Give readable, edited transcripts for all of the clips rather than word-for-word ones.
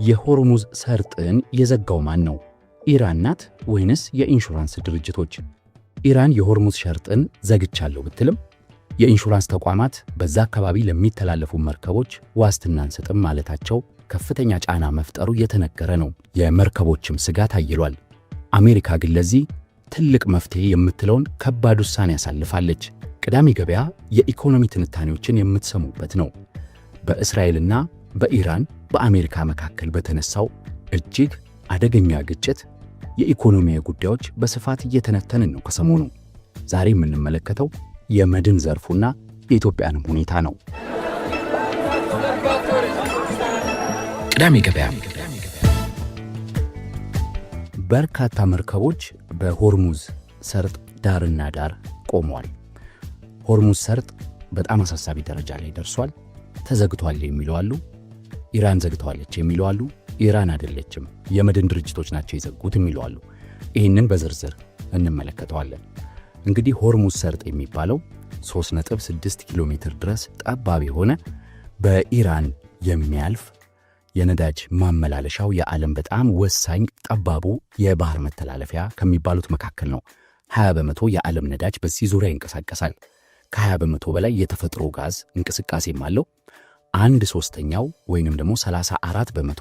የሆርሙዝ ሰርጥን የዘጋው ማን ነው? ኢራን ናት ወይንስ የኢንሹራንስ ድርጅቶች? ኢራን የሆርሙዝ ሰርጥን ዘግቻለሁ ብትልም የኢንሹራንስ ተቋማት በዛ አካባቢ ለሚተላለፉ መርከቦች ዋስትና አንሰጥም ማለታቸው ከፍተኛ ጫና መፍጠሩ እየተነገረ ነው። የመርከቦችም ስጋት አይሏል። አሜሪካ ግን ለዚህ ትልቅ መፍትሄ የምትለውን ከባድ ውሳኔ ያሳልፋለች። ቅዳሜ ገበያ የኢኮኖሚ ትንታኔዎችን የምትሰሙበት ነው። በእስራኤልና በኢራን በአሜሪካ መካከል በተነሳው እጅግ አደገኛ ግጭት የኢኮኖሚያዊ ጉዳዮች በስፋት እየተነተንን ነው። ከሰሞኑ ዛሬ የምንመለከተው የመድን ዘርፉና የኢትዮጵያንም ሁኔታ ነው። ቅዳሜ ገበያ በርካታ መርከቦች በሆርሙዝ ሰርጥ ዳርና ዳር ቆመዋል። ሆርሙዝ ሰርጥ በጣም አሳሳቢ ደረጃ ላይ ደርሷል። ተዘግቷል የሚሉ አሉ፣ ኢራን ዘግተዋለች የሚሉ አሉ፣ ኢራን አይደለችም የመድን ድርጅቶች ናቸው የዘጉት የሚሉ አሉ። ይህንን በዝርዝር እንመለከተዋለን። እንግዲህ ሆርሙዝ ሰርጥ የሚባለው 3.6 ኪሎ ሜትር ድረስ ጠባብ የሆነ በኢራን የሚያልፍ የነዳጅ ማመላለሻው የዓለም በጣም ወሳኝ ጠባቡ የባህር መተላለፊያ ከሚባሉት መካከል ነው። 20 በመቶ የዓለም ነዳጅ በዚህ ዙሪያ ይንቀሳቀሳል። ከ20 በመቶ በላይ የተፈጥሮ ጋዝ እንቅስቃሴም አለው። 1/3 ወይንም ደግሞ 34 በመቶ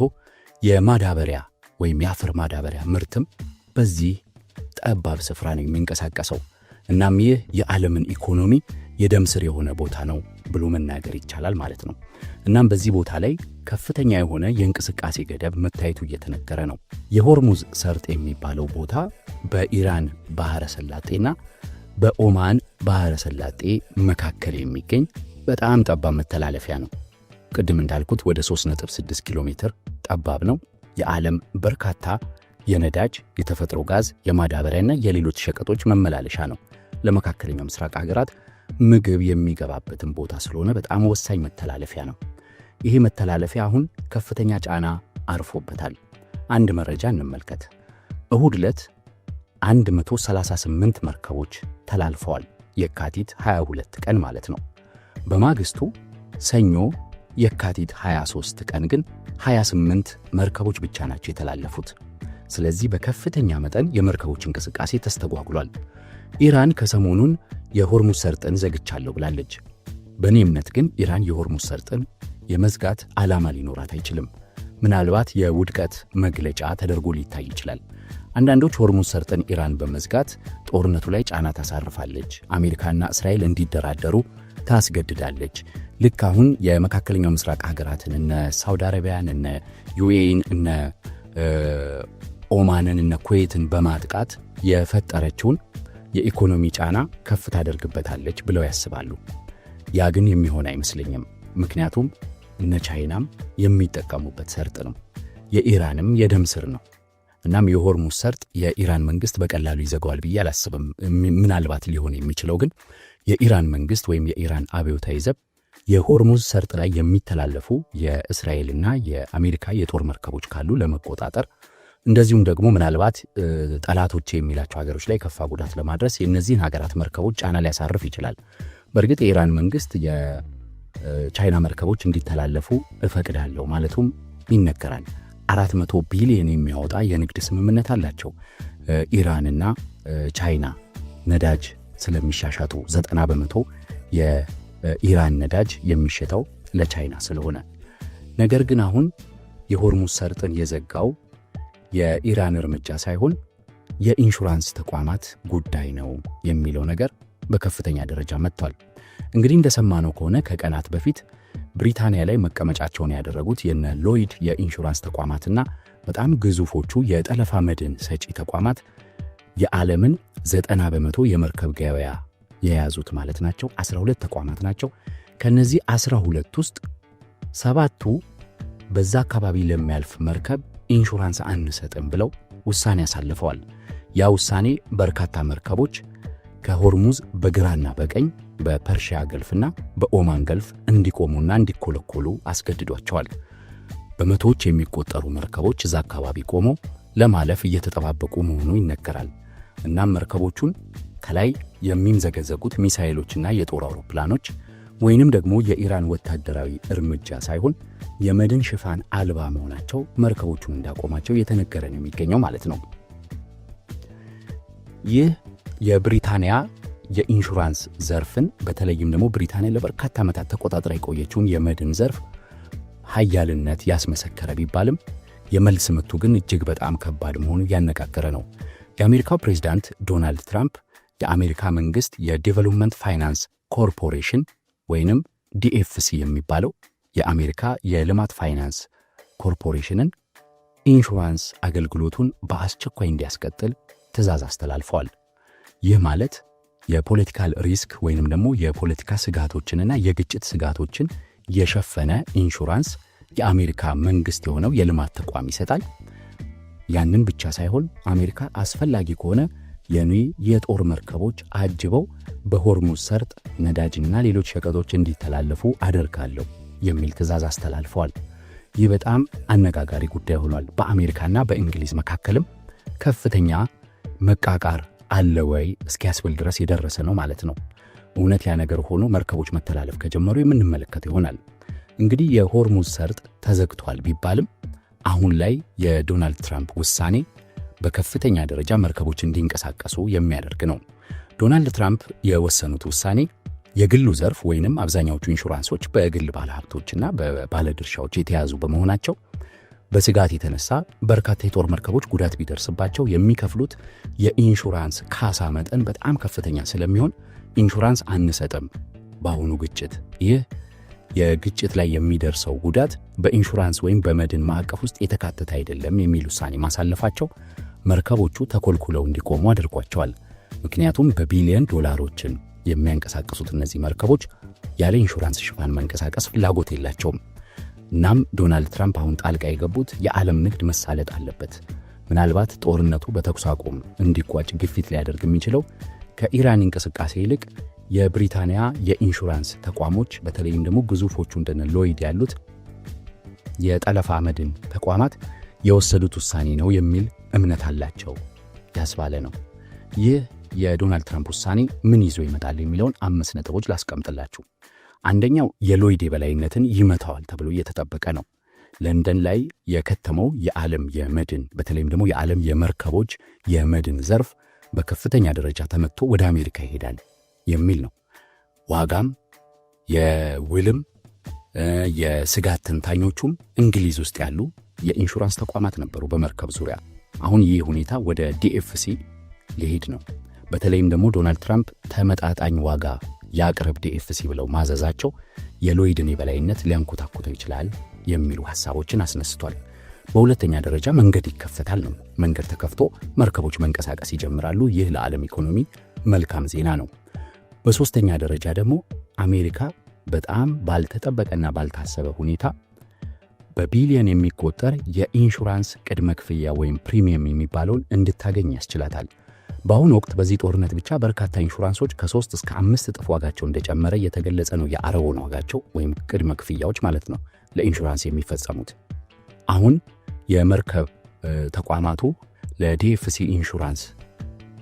የማዳበሪያ ወይም የአፈር ማዳበሪያ ምርትም በዚህ ጠባብ ስፍራ ነው የሚንቀሳቀሰው። እናም ይህ የዓለምን ኢኮኖሚ የደም ስር የሆነ ቦታ ነው ብሎ መናገር ይቻላል ማለት ነው። እናም በዚህ ቦታ ላይ ከፍተኛ የሆነ የእንቅስቃሴ ገደብ መታየቱ እየተነገረ ነው። የሆርሙዝ ሰርጥ የሚባለው ቦታ በኢራን ባህረ ሰላጤና በኦማን ባህረ ሰላጤ መካከል የሚገኝ በጣም ጠባብ መተላለፊያ ነው። ቅድም እንዳልኩት ወደ 3.6 ኪሎ ሜትር ጠባብ ነው። የዓለም በርካታ የነዳጅ፣ የተፈጥሮ ጋዝ፣ የማዳበሪያና የሌሎች ሸቀጦች መመላለሻ ነው። ለመካከለኛው ምስራቅ ሀገራት ምግብ የሚገባበትን ቦታ ስለሆነ በጣም ወሳኝ መተላለፊያ ነው። ይሄ መተላለፊያ አሁን ከፍተኛ ጫና አርፎበታል። አንድ መረጃ እንመልከት። እሁድ ዕለት 138 መርከቦች ተላልፈዋል። የካቲት 22 ቀን ማለት ነው። በማግስቱ ሰኞ የካቲት 23 ቀን ግን 28 መርከቦች ብቻ ናቸው የተላለፉት። ስለዚህ በከፍተኛ መጠን የመርከቦች እንቅስቃሴ ተስተጓጉሏል። ኢራን ከሰሞኑን የሆርሙዝ ሰርጥን ዘግቻለሁ ብላለች። በእኔ እምነት ግን ኢራን የሆርሙዝ ሰርጥን የመዝጋት ዓላማ ሊኖራት አይችልም። ምናልባት የውድቀት መግለጫ ተደርጎ ሊታይ ይችላል። አንዳንዶች ሆርሙዝ ሰርጥን ኢራን በመዝጋት ጦርነቱ ላይ ጫና ታሳርፋለች፣ አሜሪካና እስራኤል እንዲደራደሩ ታስገድዳለች። ልክ አሁን የመካከለኛው ምስራቅ ሀገራትን እነ ሳውዲ አረቢያን፣ እነ ዩኤኢን፣ እነ ኦማንን፣ እነ ኩዌትን በማጥቃት የፈጠረችውን የኢኮኖሚ ጫና ከፍ ታደርግበታለች ብለው ያስባሉ። ያ ግን የሚሆን አይመስለኝም። ምክንያቱም እነ ቻይናም የሚጠቀሙበት ሰርጥ ነው፣ የኢራንም የደም ስር ነው። እናም የሆርሙዝ ሰርጥ የኢራን መንግስት በቀላሉ ይዘጋዋል ብዬ አላስብም። ምናልባት ሊሆን የሚችለው ግን የኢራን መንግስት ወይም የኢራን አብዮታዊ ዘብ የሆርሙዝ ሰርጥ ላይ የሚተላለፉ የእስራኤልና የአሜሪካ የጦር መርከቦች ካሉ ለመቆጣጠር፣ እንደዚሁም ደግሞ ምናልባት ጠላቶች የሚላቸው ሀገሮች ላይ ከፋ ጉዳት ለማድረስ የእነዚህን ሀገራት መርከቦች ጫና ሊያሳርፍ ይችላል። በእርግጥ የኢራን መንግስት የቻይና መርከቦች እንዲተላለፉ እፈቅዳለሁ ማለቱም ይነገራል። 400 ቢሊዮን የሚያወጣ የንግድ ስምምነት አላቸው። ኢራንና ቻይና ነዳጅ ስለሚሻሻጡ 90 በመቶ የኢራን ነዳጅ የሚሸጠው ለቻይና ስለሆነ፣ ነገር ግን አሁን የሆርሙዝ ሰርጥን የዘጋው የኢራን እርምጃ ሳይሆን የኢንሹራንስ ተቋማት ጉዳይ ነው የሚለው ነገር በከፍተኛ ደረጃ መጥቷል። እንግዲህ እንደሰማነው ከሆነ ከቀናት በፊት ብሪታንያ ላይ መቀመጫቸውን ያደረጉት የነ ሎይድ የኢንሹራንስ ተቋማትና በጣም ግዙፎቹ የጠለፋ መድን ሰጪ ተቋማት የዓለምን 90 በመቶ የመርከብ ገበያ የያዙት ማለት ናቸው። 12 ተቋማት ናቸው። ከነዚህ 12 ውስጥ 7ቱ በዛ አካባቢ ለሚያልፍ መርከብ ኢንሹራንስ አንሰጥም ብለው ውሳኔ ያሳልፈዋል። ያ ውሳኔ በርካታ መርከቦች ከሆርሙዝ በግራና በቀኝ በፐርሺያ ገልፍና በኦማን ገልፍ እንዲቆሙና እንዲኮለኮሉ አስገድዷቸዋል። በመቶዎች የሚቆጠሩ መርከቦች እዛ አካባቢ ቆመው ለማለፍ እየተጠባበቁ መሆኑ ይነገራል። እናም መርከቦቹን ከላይ የሚምዘገዘጉት ሚሳኤሎችና የጦር አውሮፕላኖች ወይንም ደግሞ የኢራን ወታደራዊ እርምጃ ሳይሆን የመድን ሽፋን አልባ መሆናቸው መርከቦቹን እንዳቆማቸው እየተነገረ ነው የሚገኘው ማለት ነው። ይህ የብሪታንያ የኢንሹራንስ ዘርፍን በተለይም ደግሞ ብሪታንያ ለበርካታ ዓመታት ተቆጣጥራ የቆየችውን የመድን ዘርፍ ኃያልነት ያስመሰከረ ቢባልም የመልስ ምቱ ግን እጅግ በጣም ከባድ መሆኑ ያነጋገረ ነው። የአሜሪካው ፕሬዝዳንት ዶናልድ ትራምፕ የአሜሪካ መንግስት የዴቨሎፕመንት ፋይናንስ ኮርፖሬሽን ወይንም ዲኤፍሲ የሚባለው የአሜሪካ የልማት ፋይናንስ ኮርፖሬሽንን ኢንሹራንስ አገልግሎቱን በአስቸኳይ እንዲያስቀጥል ትዕዛዝ አስተላልፈዋል። ይህ ማለት የፖለቲካል ሪስክ ወይንም ደግሞ የፖለቲካ ስጋቶችንና የግጭት ስጋቶችን የሸፈነ ኢንሹራንስ የአሜሪካ መንግስት የሆነው የልማት ተቋም ይሰጣል። ያንን ብቻ ሳይሆን አሜሪካ አስፈላጊ ከሆነ የጦር መርከቦች አጅበው በሆርሙዝ ሰርጥ ነዳጅና ሌሎች ሸቀጦች እንዲተላለፉ አደርጋለሁ የሚል ትዕዛዝ አስተላልፈዋል። ይህ በጣም አነጋጋሪ ጉዳይ ሆኗል። በአሜሪካና በእንግሊዝ መካከልም ከፍተኛ መቃቃር አለ ወይ እስኪያስብል ድረስ የደረሰ ነው ማለት ነው። እውነት ያ ነገር ሆኖ መርከቦች መተላለፍ ከጀመሩ የምንመለከት ይሆናል። እንግዲህ የሆርሙዝ ሰርጥ ተዘግቷል ቢባልም አሁን ላይ የዶናልድ ትራምፕ ውሳኔ በከፍተኛ ደረጃ መርከቦች እንዲንቀሳቀሱ የሚያደርግ ነው። ዶናልድ ትራምፕ የወሰኑት ውሳኔ የግሉ ዘርፍ ወይንም አብዛኛዎቹ ኢንሹራንሶች በግል ባለሀብቶችና በባለድርሻዎች የተያዙ በመሆናቸው በስጋት የተነሳ በርካታ የጦር መርከቦች ጉዳት ቢደርስባቸው የሚከፍሉት የኢንሹራንስ ካሳ መጠን በጣም ከፍተኛ ስለሚሆን ኢንሹራንስ አንሰጥም በአሁኑ ግጭት። ይህ የግጭት ላይ የሚደርሰው ጉዳት በኢንሹራንስ ወይም በመድን ማዕቀፍ ውስጥ የተካተተ አይደለም የሚል ውሳኔ ማሳለፋቸው መርከቦቹ ተኮልኩለው እንዲቆሙ አድርጓቸዋል። ምክንያቱም በቢሊዮን ዶላሮችን የሚያንቀሳቅሱት እነዚህ መርከቦች ያለ ኢንሹራንስ ሽፋን መንቀሳቀስ ፍላጎት የላቸውም። እናም ዶናልድ ትራምፕ አሁን ጣልቃ የገቡት የዓለም ንግድ መሳለጥ አለበት፣ ምናልባት ጦርነቱ በተኩስ አቁም እንዲቋጭ ግፊት ሊያደርግ የሚችለው ከኢራን እንቅስቃሴ ይልቅ የብሪታንያ የኢንሹራንስ ተቋሞች በተለይም ደግሞ ግዙፎቹ እንደነ ሎይድ ያሉት የጠለፋ መድን ተቋማት የወሰዱት ውሳኔ ነው የሚል እምነት አላቸው ያስባለ ነው። ይህ የዶናልድ ትራምፕ ውሳኔ ምን ይዞ ይመጣል የሚለውን 5 ነጥቦች ላስቀምጥላችሁ። አንደኛው የሎይድ የበላይነትን ይመታዋል ተብሎ እየተጠበቀ ነው። ለንደን ላይ የከተመው የዓለም የመድን በተለይም ደግሞ የዓለም የመርከቦች የመድን ዘርፍ በከፍተኛ ደረጃ ተመትቶ ወደ አሜሪካ ይሄዳል የሚል ነው። ዋጋም የውልም የስጋት ተንታኞቹም እንግሊዝ ውስጥ ያሉ የኢንሹራንስ ተቋማት ነበሩ በመርከብ ዙሪያ። አሁን ይህ ሁኔታ ወደ ዲኤፍሲ ሊሄድ ነው። በተለይም ደግሞ ዶናልድ ትራምፕ ተመጣጣኝ ዋጋ ያቅርብ ዲኤፍሲ ብለው ማዘዛቸው የሎይድን የበላይነት ሊያንኮታኮተው ይችላል የሚሉ ሐሳቦችን አስነስቷል። በሁለተኛ ደረጃ መንገድ ይከፈታል ነው። መንገድ ተከፍቶ መርከቦች መንቀሳቀስ ይጀምራሉ። ይህ ለዓለም ኢኮኖሚ መልካም ዜና ነው። በሶስተኛ ደረጃ ደግሞ አሜሪካ በጣም ባልተጠበቀና ባልታሰበ ሁኔታ በቢሊዮን የሚቆጠር የኢንሹራንስ ቅድመ ክፍያ ወይም ፕሪሚየም የሚባለውን እንድታገኝ ያስችላታል። በአሁኑ ወቅት በዚህ ጦርነት ብቻ በርካታ ኢንሹራንሶች ከ3 እስከ 5 እጥፍ ዋጋቸው እንደጨመረ እየተገለጸ ነው። የአረቦን ዋጋቸው ወይም ቅድመ ክፍያዎች ማለት ነው ለኢንሹራንስ የሚፈጸሙት። አሁን የመርከብ ተቋማቱ ለዲኤፍሲ ኢንሹራንስ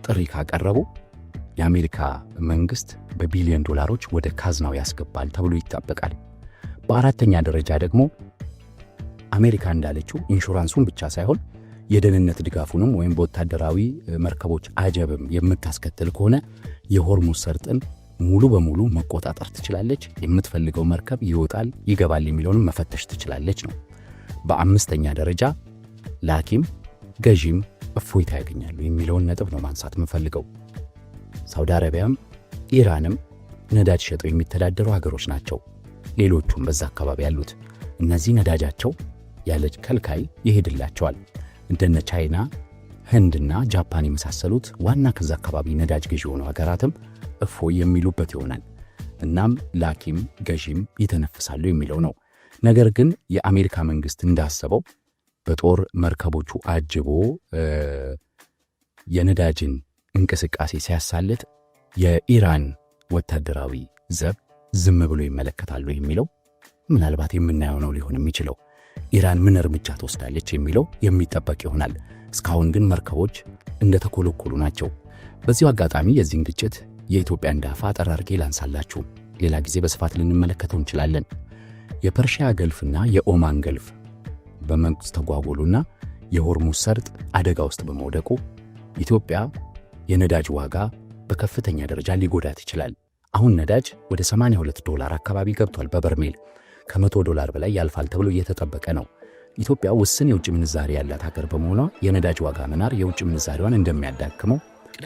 ጥሪ ካቀረቡ የአሜሪካ መንግስት በቢሊዮን ዶላሮች ወደ ካዝናው ያስገባል ተብሎ ይጠበቃል። በአራተኛ ደረጃ ደግሞ አሜሪካ እንዳለችው ኢንሹራንሱን ብቻ ሳይሆን የደህንነት ድጋፉንም ወይም በወታደራዊ መርከቦች አጀብም የምታስከትል ከሆነ የሆርሙዝ ሰርጥን ሙሉ በሙሉ መቆጣጠር ትችላለች። የምትፈልገው መርከብ ይወጣል ይገባል የሚለውንም መፈተሽ ትችላለች ነው። በአምስተኛ ደረጃ ላኪም ገዢም እፎይታ ያገኛሉ የሚለውን ነጥብ ነው ማንሳት የምፈልገው። ሳውዲ አረቢያም ኢራንም ነዳጅ ሸጠው የሚተዳደሩ ሀገሮች ናቸው። ሌሎቹም በዛ አካባቢ ያሉት እነዚህ ነዳጃቸው ያለ ከልካይ ይሄድላቸዋል። እንደነ ቻይና፣ ህንድና ጃፓን የመሳሰሉት ዋና ከዛ አካባቢ ነዳጅ ገዢ የሆኑ ሀገራትም እፎይ የሚሉበት ይሆናል። እናም ላኪም ገዢም ይተነፍሳሉ የሚለው ነው። ነገር ግን የአሜሪካ መንግስት እንዳሰበው በጦር መርከቦቹ አጅቦ የነዳጅን እንቅስቃሴ ሲያሳልጥ የኢራን ወታደራዊ ዘብ ዝም ብሎ ይመለከታሉ የሚለው ምናልባት የምናየው ነው ሊሆን የሚችለው። ኢራን ምን እርምጃ ትወስዳለች የሚለው የሚጠበቅ ይሆናል። እስካሁን ግን መርከቦች እንደተኮለኮሉ ናቸው። በዚሁ አጋጣሚ የዚህን ግጭት የኢትዮጵያን ዳፋ አጠር አድርጌ ላንሳላችሁ። ሌላ ጊዜ በስፋት ልንመለከተው እንችላለን። የፐርሺያ ገልፍና የኦማን ገልፍ በመስተጓጎሉና የሆርሙዝ ሰርጥ አደጋ ውስጥ በመውደቁ ኢትዮጵያ የነዳጅ ዋጋ በከፍተኛ ደረጃ ሊጎዳት ይችላል። አሁን ነዳጅ ወደ $82 አካባቢ ገብቷል በበርሜል። $100 በላይ ያልፋል ተብሎ እየተጠበቀ ነው። ኢትዮጵያ ውስን የውጭ ምንዛሪ ያላት ሀገር በመሆኗ የነዳጅ ዋጋ መናር የውጭ ምንዛሪዋን እንደሚያዳክመው፣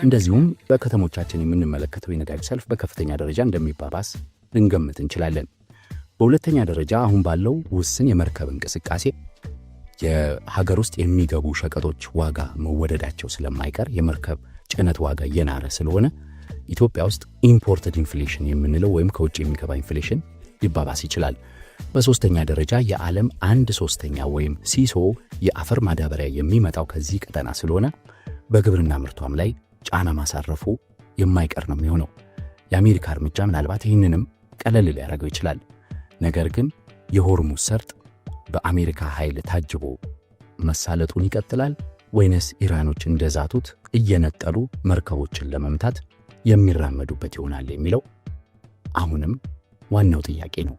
እንደዚሁም በከተሞቻችን የምንመለከተው የነዳጅ ሰልፍ በከፍተኛ ደረጃ እንደሚባባስ ልንገምት እንችላለን። በሁለተኛ ደረጃ አሁን ባለው ውስን የመርከብ እንቅስቃሴ የሀገር ውስጥ የሚገቡ ሸቀጦች ዋጋ መወደዳቸው ስለማይቀር የመርከብ ጭነት ዋጋ እየናረ ስለሆነ ኢትዮጵያ ውስጥ ኢምፖርትድ ኢንፍሌሽን የምንለው ወይም ከውጭ የሚገባ ኢንፍሌሽን ሊባባስ ይችላል። በሶስተኛ ደረጃ የዓለም 1/3 ወይም ሲሶ የአፈር ማዳበሪያ የሚመጣው ከዚህ ቀጠና ስለሆነ በግብርና ምርቷም ላይ ጫና ማሳረፉ የማይቀር ነው የሚሆነው። የአሜሪካ እርምጃ ምናልባት ይህንንም ቀለል ሊያደርገው ይችላል። ነገር ግን የሆርሙዝ ሰርጥ በአሜሪካ ኃይል ታጅቦ መሳለጡን ይቀጥላል ወይንስ ኢራኖች እንደዛቱት እየነጠሉ መርከቦችን ለመምታት የሚራመዱበት ይሆናል የሚለው አሁንም ዋናው ጥያቄ ነው።